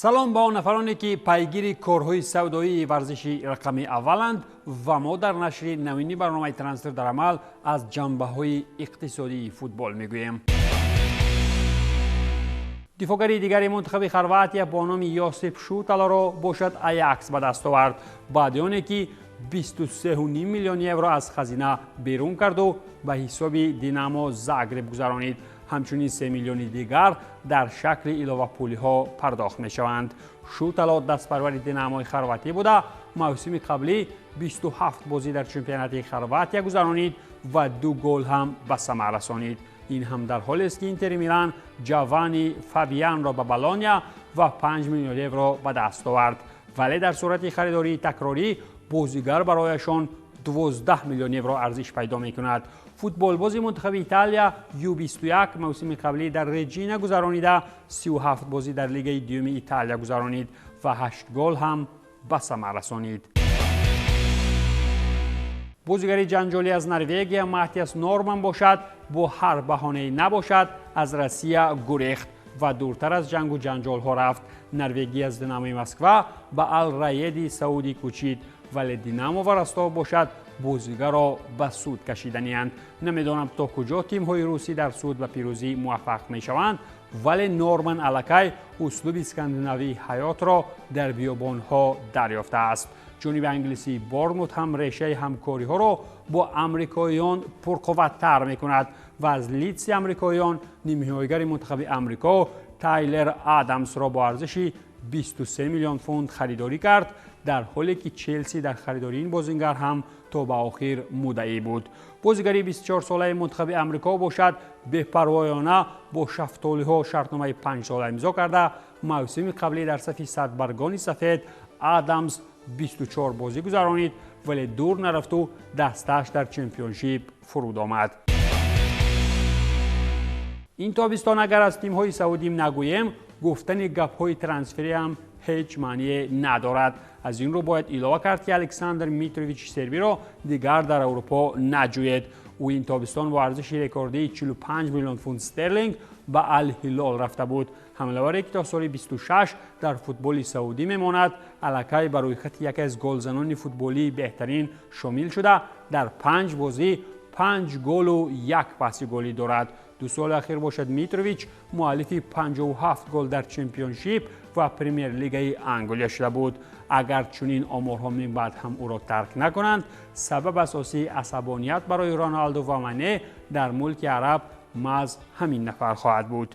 سلام با نفرانی که پیگیر کارهای سودایی ورزشی رقمی اولند و ما در نشر نوینی برنامه ترانسفر در عمل از جنبه‌های اقتصادی فوتبال میگوییم. دفاعگری دیگری منتخب خرواتیا با نام یوسف شوتالا را باشد آیاکس به دست آورد بعد از آنکه 23.5 میلیون یورو از خزینه بیرون کرد و به حساب دینامو زاگرب گذرانید. همچنین 3 میلیون دیگر در شکل علاوه پولی ها پرداخت می شوند. شوتالا دستپرور دیناموی خرواتی بوده. موسم قبلی 27 بازی در چمپیونات خرواتیا گذرانید و 2 گل هم به ثمر رسانید. این هم در حالی است که اینتر میلان جوانی فابیان را به بالونیا و 5 میلیون یورو به دست آورد، ولی در صورت خریداری تکراری بازیگر برایشان 12 میلیون یورو ارزش پیدا می کند. فوتبال بازی منتخب ایتالیا U21 موسم قبلی در رجینا گذرانیده 37 بازی در لیگ دوم ایتالیا گذرانید و 8 گل هم به ثمر رسانید. بازیگری جنجالی از نروژ ماتیاس نورمان باشد با هر بهانه‌ای نباشد از روسیه گریخت و دورتر از جنگ و جنجال ها رفت. نروژی از دیناموی مسکو به الرایدی سعودی کوچید، ولی دینامو و رستاو باشد بازیگر را به سود کشیدنی‌اند. نمیدانم تا کجا تیم های روسی در سود به پیروزی موفق می شوند، ولی نورمان الکی اسلوب اسکاندیناوی حیات را در بیابان ها دریافته است. جانب انگلیسی بورنموث هم ریشه همکاری ها را با آمریکاییان پرقوت‌تر می کند و از لیدز آمریکاییان نیمه‌نهاییگر منتخب آمریکا تایلر آدامز را با ارزش 23 میلیون پوند خریداری کرد، در حالی که چلسی در خریداری این بازیگر هم تا به آخر مدعی بود. بازیگری 24 ساله منتخب آمریکا باشد بی‌پروایانه با شفتالی ها شرطنامه 5 ساله امضا کرده. موسم قبلی در صف صدبرگان سفید آدامز 24 بازی گذرانید، ولی دور نرفت و دستش در چمپیونشیپ فرود آمد. این تابستان اگر از تیم های سعودی نگوییم، گفتن گپ های ترانسفری هم هیچ معنی ندارد. از این رو باید علاوه کرد که الکساندر میتروویچ سربی را دیگر در اروپا نجوید. او این تابستان با ارزش رکوردی 45 میلیون پوند استرلینگ به الهلال رفته بود. حمله‌وری که تا سال 26 در فوتبال سعودی میماند، الکی برای خط یکی از گلزنان فوتبالی بهترین شامل شده. در 5 بازی 5 گل و 1 پاس گلی دارد. 2 سال اخیر باشد میتروویچ مؤلف 57 گل در چمپیونشیپ و پریمیر لیگ انگلیا شده بود. اگر چنین آمارها من بعد هم او را ترک نکنند، سبب اساسی عصبانیت برای رونالدو و مانه در ملک عرب محض همین نفر خواهد بود.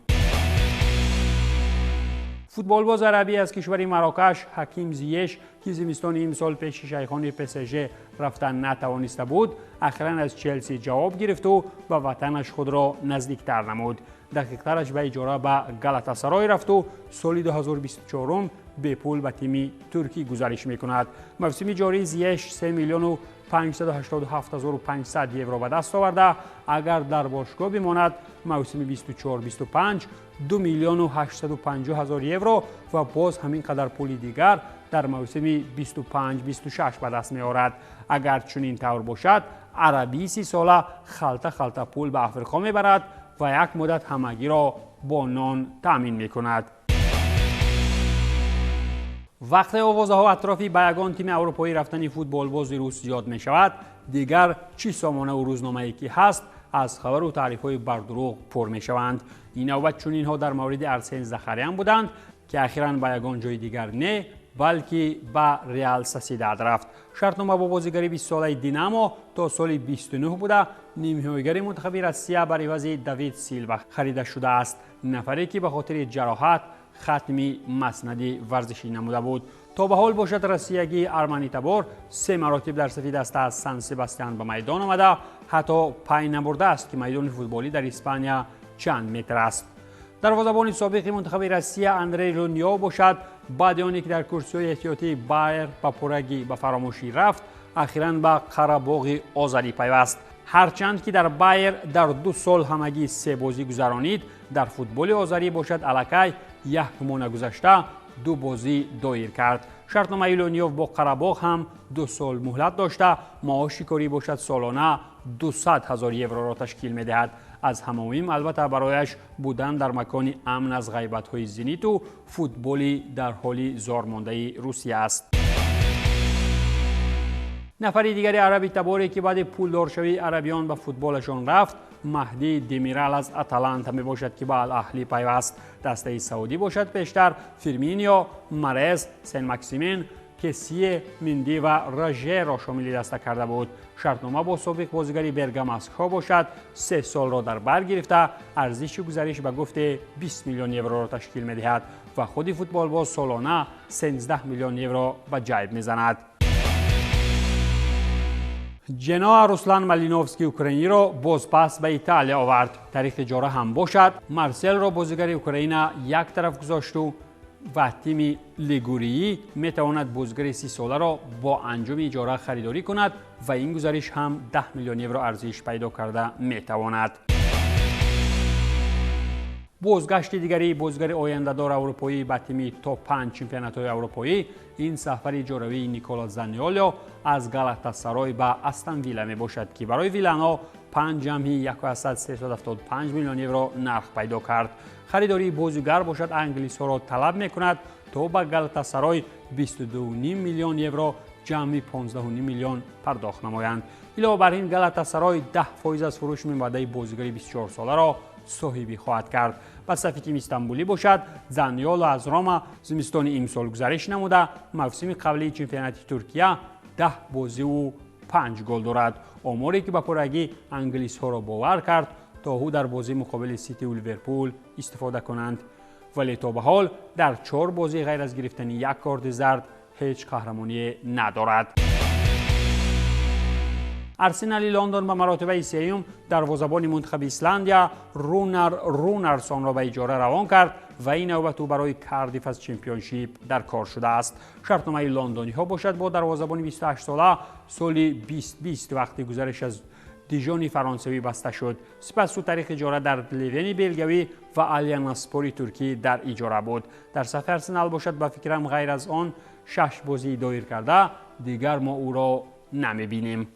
فوتبال باز عربی از کشور مراکش حکیم زیش که زمستان این سال پیش شیخان PSG رفتن نتوانسته بود، اخیراً از چلسی جواب گرفت و به وطنش خود را نزدیکتر نمود. دقیق‌ترش به اجاره به گالاتاسرای رفت و سال 2024 به پول به تیم ترکی گزارش می‌کند. موسم جاری زیش 3 میلیون و 587,500 یورو به دست آورده. اگر در باشگاه بماند موسم 24-25 2 میلیون و 850,000 یورو و باز همین قدر پول دیگر در موسم 25-26 به دست می‌آورد. اگر چنین طور باشد، عربی 30 ساله خلطه پول به آفریقا میبرد و یک مدت همگی را با نان تامین می‌کند. وقتی آوازه ها اطرافی به یگان تیم اروپایی رفتن فوتبال باز روس زیاد می شود، دیگر چی سامانه و روزنامه‌ای که هست از خبر و تعریف های بردروغ پر می شوند. این نوبت چون اینها در مورد ارسن زخریان بودند که اخیراً به یگان جای دیگر نه بلکه به ریال سوسیداد رفت. شرطنامه با بازیگری 20 ساله دینامو تا سال 29 بوده. نیمه‌نهاییگر منتخب روسیه بر عوض دیوید سیلوا خریده شده است، نفری که به خاطر جراحت ختمی مسندی ورزشی نموده بود. تا به حال باشد روسیه‌گی ارمانی تبور 3 مراتب در صف دسته از سن سباستیان به میدان آمده، حتی پی نبرده است که میدان فوتبالی در اسپانیا چند متر است. دروازه‌بان سابق منتخب روسیه اندری رونیو باشد بعد از اینکه در کرسی‌های احتیاطی بایر با پرگی به فراموشی رفت، اخیراً به قره‌باغ آذری پیوست. هرچند که در بایر در 2 سال همگی 3 بازی گذرانید، در فوتبال آذری باشد الکی 1 ماه گذشته 2 بازی دایر کرد. شرطنامه لونیوف با قره‌باغ هم 2 سال مهلت داشته. معاش کاری باشد سالانه 200,000 یورو را تشکیل می‌دهد. از همه مهم البته برایش بودن در مکان امن از غیبت‌های زنیت و فوتبالی در حال زارمانده روسیه است. نفری دیگری عربی تباری که بعد پولدارشوی عربیان به فوتبالشان رفت، مهدی دمیرال از اتلانتا می باشد که به الاهلی پیوست. دسته سعودی باشد پیشتر فیرمینیو، مارز، سن مکسیمین، کسی، مندی و راژه را شامل دسته کرده بود. شرطنامه با سابق بازیگر برگاماسکو باشد 3 سال را در بر گرفته، ارزش گزارش به گفت 20 میلیون یورو را تشکیل می دهد و خود فوتبال باز سالانه 13 میلیون یورو به جیب می زند. جنوا رسلان مالینوفسکی اوکراینی را باز پس به ایتالیا آورد. تاریخ اجاره هم باشد مارسل را بازیگر اوکراین یک طرف گذاشت و تیم لیگوری می تواند بازیگر 30 ساله را با انجام اجاره خریداری کند و این گزارش هم 10 میلیون یورو ارزش پیدا کرده می تواند. بازگشت دیگری بازیگر آینده‌دار اروپایی به تیم توپ 5 چمپیونات‌های اروپایی، این سفر اجاره‌ای نیکولا زانیولو از گالاتاسرای به استون ویلا می باشد که برای ویلانا 5.375 میلیون یورو نرخ پیدا کرد. خریداری بازیگر باشد انگلیس‌ها را طلب می‌کند تا به گالاتاسرای 22.5 میلیون یورو جمعی 15.5 میلیون پرداخت نمایند. علاوه بر این گالاتاسرای 10% از فروش می‌باید بازیگر 24 ساله را صاحبی خواهد کرد. با صف تیم استانبولی باشد زانیولو از روما زمستان امسال گزارش نموده موسم قبلی چمپیونات ترکیه 10 بازی و 5 گل دارد. آماری که به پرگی انگلیس ها را باور کرد تا او در بازی مقابل سیتی و لیورپول استفاده کنند، ولی تا به حال در 4 بازی غیر از گرفتن یک کارت زرد هیچ قهرمانی ندارد. ارسنال لندن به مراتب سوم دروازه‌بان منتخب ایسلندیا رونارسون را به اجاره روان کرد و این نوبت او برای کاردیف از چمپیونشیپ در کار شده است. شرطنامه لندنی ها باشد با دروازه‌بان 28 ساله سال 2020 وقتی گزارش از دیژون فرانسوی بسته شد. سپس او تاریخ اجاره در لیون بلگیایی و آلیاناسپوری ترکی در اجاره بود. در صف ارسنال باشد به فکرم غیر از آن 6 بازی دایر کرده دیگر ما او را نمی‌بینیم.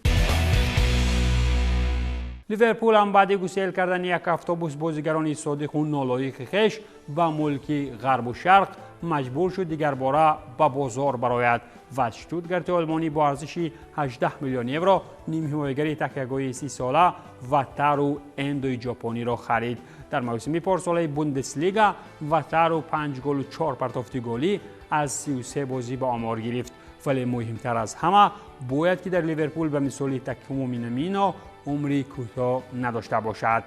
لیورپول هم بعد گسیل کردن یک اتوبوس بازیگران صادق و نالایق خویش به ملک غرب و شرق مجبور شد دیگر باره به بازار برآید و اشتوتگارت آلمانی با ارزش 18 میلیون یورو نیم حمایتگر تکیه‌گاه 30 ساله واتارو اندوی ژاپنی را خرید. در موسم پارسال بوندسلیگا واتارو 5 گل و 4 پرتافت گلی از 33 بازی به آمار گرفت، ولی مهمتر از همه باید که در لیورپول به مثال تاکومو مینامینو عمری کوتاه نداشته باشد.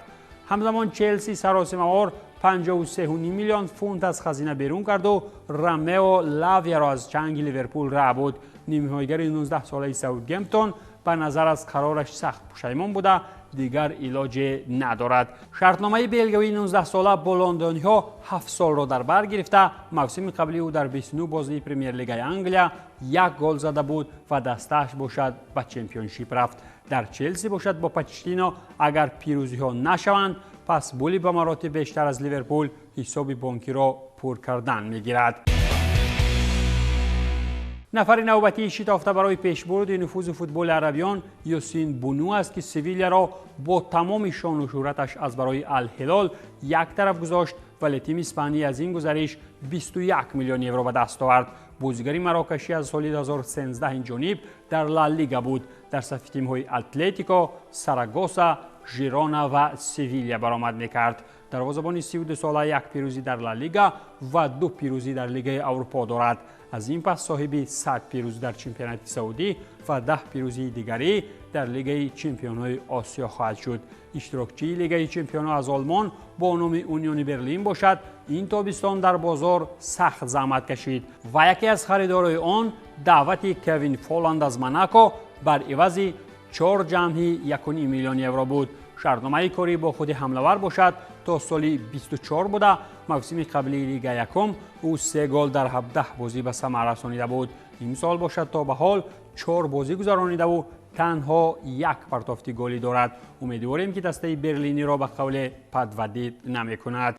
همزمان چلسی سراسیمه‌وار 53.5 میلیون فونت از خزینه بیرون کرد و رامئو لاویا را از چنگ لیورپول رها بود. نیم حمایتگر 19 ساله ساوثگمپتون به نظر از قرارش سخت پشیمان بوده دیگر علاج ندارد. شرطنامه بلگیایی 19 ساله با لندنی‌ها 7 سال را در بر گرفته. موسم قبلی او در 29 بازی پرمیر لیگ انگلیا 1 گل زده بود و دستش باشد به چمپیونشیپ رفت. در چلسی باشد با پوچتینو اگر پیروزی ها نشوند پس بولی به مراتب بیشتر از لیورپول حساب بانکی را پر کردن میگیرد. نفر نوبتی شتافته برای پیشبرد نفوذ فوتبال عربیان یاسین بونو است که سویلیا را با تمام شان و شهرتش از برای الهلال یک طرف گذاشت، ولی تیم اسپانیایی از این گزارش 21 میلیون یورو به دست آورد. بازیگری مراکشی از سال 2013 این جانب در لالیگا بود. در صف تیم‌های اتلتیکو، ساراگوسا، ژیرونا و سویلیا برآمد می‌کرد. دروازه‌بان 32 ساله 1 پیروزی در لالیگا و 2 پیروزی در لیگ اروپا دارد. از این پس صاحب 100 پیروزی در چمپیونات سعودی و 10 پیروزی دیگری در لیگ چمپیون‌های آسیا خواهد شد. اشتراکچی لیگ چمپیون‌ها از آلمان با نام اونیون برلین باشد. این تابستان در بازار سخت زحمت کشید و یکی از خریداران آن دعوت کوین فولند از موناکو بر عوض 4.1 میلیون یورو بود. شرطنامه کاری با خود حمله‌ور باشد تا سال 24 بوده. موسم قبلی لیگ یکم او 3 گل در 17 بازی به ثمر رسانیده بود. این سال باشد تا به حال 4 بازی گذرانیده و تنها 1 پرتافت گلی دارد. امیدواریم که دسته برلینی را به قول پدودید نمی‌کند.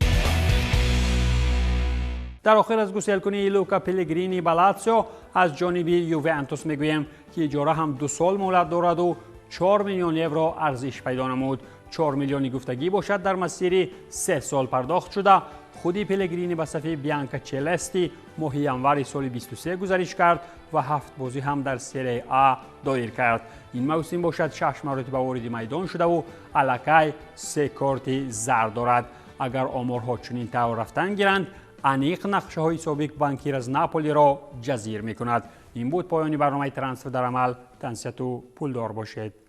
در آخر از گسیل کنی لوکا پلگرینی به لاتزیو از جانب یوونتوس میگویم که اجاره هم 2 سال مهلت دارد و 4 میلیون یورو ارزش پیدا نمود. 4 میلیونی گفتگی باشد در مسیر 3 سال پرداخت شده. خودی پلگرینی به صفحه بیانکا چلستی ماه ینور سال 23 گزارش کرد و 7 بازی هم در سری آ دایر کرد. این موسم باشد 6 مرتبه وارد میدان شده و الکی 3 کارت زرد دارد. اگر آمارها چنین طور رفتن گیرند، انیق نقشه های سابق بانکیر از ناپولی را جزیر می کند. این بود پایانی برنامه ترانسفر در عمل. تنسیت و پولدار باشید.